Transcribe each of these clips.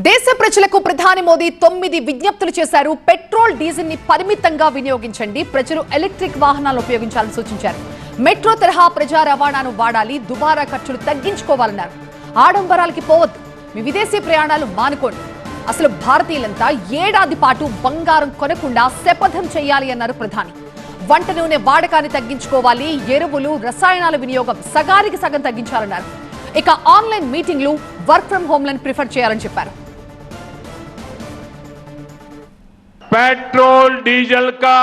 దేశ ప్రజలకు ప్రధాని మోదీ 9 విజ్ఞప్తులు చేశారు. పెట్రోల్ డీజిల్ ని పరిమితంగా వినియోగించండి, ప్రజలు ఎలక్ట్రిక్ వాహనాలను ఉపయోగించాలని సూచించారు. మెట్రో తరహా ప్రజా రవాణాను వాడాలి, దుబారా ఖర్చులు తగ్గించుకోవాలన్నారు. ఆడంబరాలకి పోవద్దు, మీ విదేశీ ప్రయాణాలు మానుకోండి. అసలు భారతీయులంతా ఏడాది పాటు బంగారం కొనకుండా శపథం చేయాలి అన్నారు ప్రధాని. వంట నూనె వాడకాన్ని తగ్గించుకోవాలి, ఎరువులు రసాయనాల వినియోగం సగానికి సగం తగ్గించాలన్నారు. ఇక ఆన్లైన్ మీటింగ్లు, వర్క్ ఫ్రం హోమ్ లను ప్రిఫర్ చేయాలని చెప్పారు. पेट्रोल डीजल का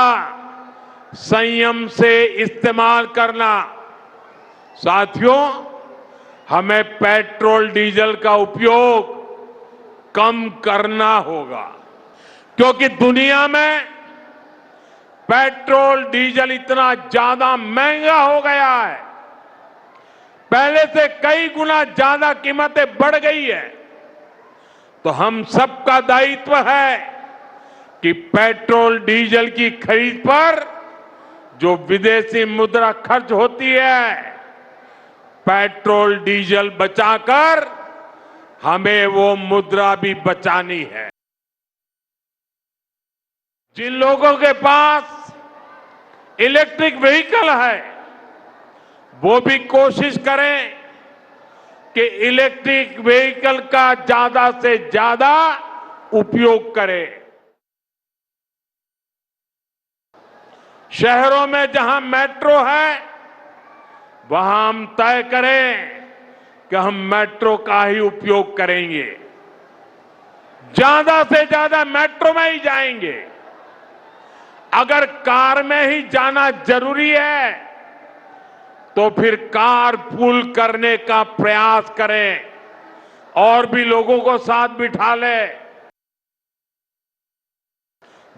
संयम से इस्तेमाल करना। साथियों, हमें पेट्रोल डीजल का उपयोग कम करना होगा, क्योंकि दुनिया में पेट्रोल डीजल इतना ज्यादा महंगा हो गया है, पहले से कई गुना ज्यादा कीमतें बढ़ गई है। तो हम सबका दायित्व है कि पेट्रोल डीजल की खरीद पर जो विदेशी मुद्रा खर्च होती है, पेट्रोल डीजल बचाकर हमें वो मुद्रा भी बचानी है। जिन लोगों के पास इलेक्ट्रिक व्हीकल है, वो भी कोशिश करें कि इलेक्ट्रिक व्हीकल का ज्यादा से ज्यादा उपयोग करें। शहरों में जहां मेट्रो है, वहां हम तय करें कि हम मेट्रो का ही उपयोग करेंगे, ज्यादा से ज्यादा मेट्रो में ही जाएंगे। अगर कार में ही जाना जरूरी है तो फिर कार पूल करने का प्रयास करें और भी लोगों को साथ बिठा लें।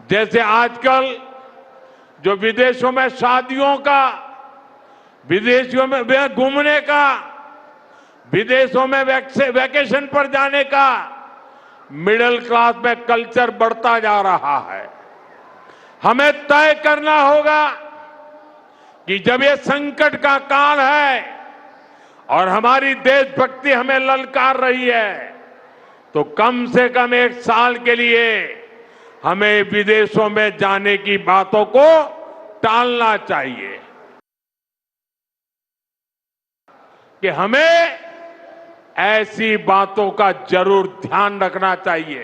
जैसे आजकल जो विदेशों में शादियों का, विदेशों में घूमने का, विदेशों में वैकेशन पर जाने का मिडिल क्लास में कल्चर बढ़ता जा रहा है। हमें तय करना होगा कि जब ये संकट का काल है और हमारी देशभक्ति हमें ललकार रही है, तो कम से कम 1 साल के लिए हमें विदेशों में जाने की बातों को टालना चाहिए। कि हमें ऐसी बातों का जरूर ध्यान रखना चाहिए।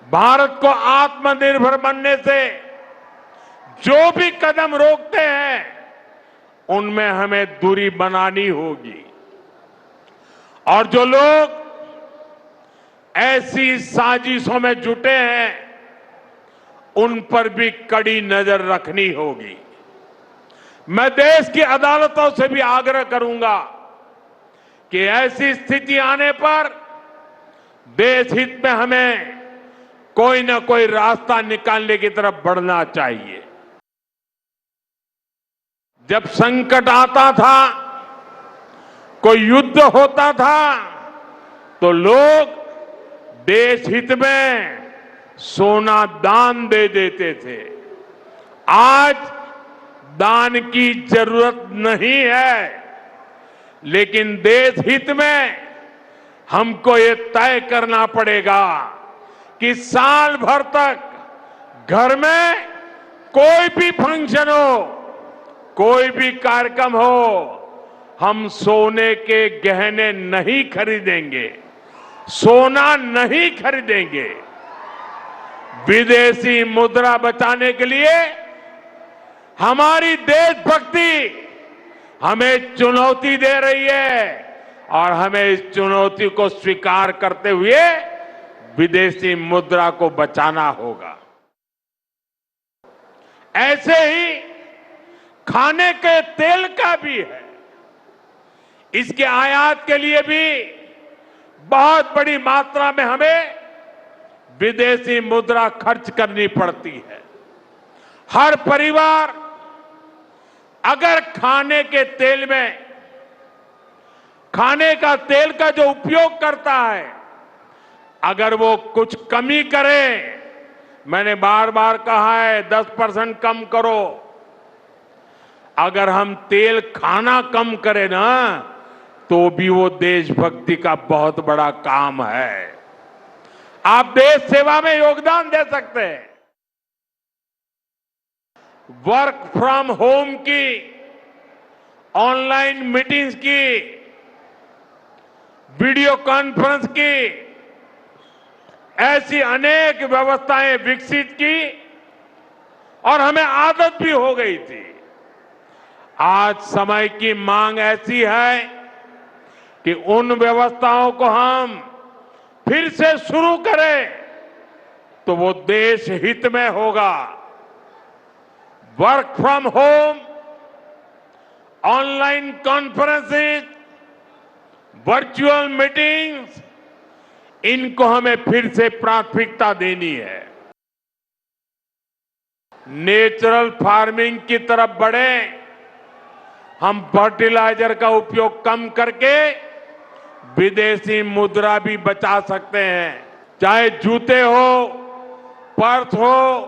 भारत को आत्मनिर्भर बनने से जो भी कदम रोकते हैं, उनमें हमें दूरी बनानी होगी। और जो लोग ऐसी साजिशों में जुटे हैं, उन पर भी कड़ी नजर रखनी होगी। मैं देश की अदालतों से भी आग्रह करूंगा कि ऐसी स्थिति आने पर देश हित में हमें कोई ना कोई रास्ता निकालने की तरफ बढ़ना चाहिए। जब संकट आता था, कोई युद्ध होता था, तो लोग देश हित में सोना दान दे देते थे। आज दान की जरूरत नहीं है, लेकिन देश हित में हमको ये तय करना पड़ेगा कि साल भर तक घर में कोई भी फंक्शन हो, कोई भी कार्यक्रम हो, हम सोने के गहने नहीं खरीदेंगे, सोना नहीं खरीदेंगे। विदेशी मुद्रा बचाने के लिए हमारी देशभक्ति हमें चुनौती दे रही है और हमें इस चुनौती को स्वीकार करते हुए विदेशी मुद्रा को बचाना होगा। ऐसे ही खाने के तेल का भी है। इसके आयात के लिए भी बहुत बड़ी मात्रा में हमें विदेशी मुद्रा खर्च करनी पड़ती है। हर परिवार अगर खाने के तेल में, खाने का तेल का जो उपयोग करता है, अगर वो कुछ कमी करे, मैंने बार बार कहा है 10% कम करो। अगर हम तेल खाना कम करें ना, तो भी वो देशभक्ति का बहुत बड़ा काम है। आप देश सेवा में योगदान दे सकते हैं। वर्क फ्रॉम होम की, ऑनलाइन मीटिंग्स की, वीडियो कॉन्फ्रेंस की, ऐसी अनेक व्यवस्थाएं विकसित की और हमें आदत भी हो गई थी। आज समय की मांग ऐसी है कि उन व्यवस्थाओं को हम फिर से शुरू करें तो वो देश हित में होगा। Work from home, online conferences, virtual meetings, इनको हमें फिर से प्राथमिकता देनी है। नेचुरल फार्मिंग की तरफ बढ़े, हम फर्टिलाइजर का उपयोग कम करके विदेशी मुद्रा भी बचा सकते हैं। चाहे जूते हो, पर्स हो,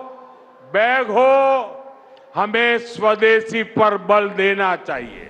बैग हो, हमें स्वदेशी पर बल देना चाहिए।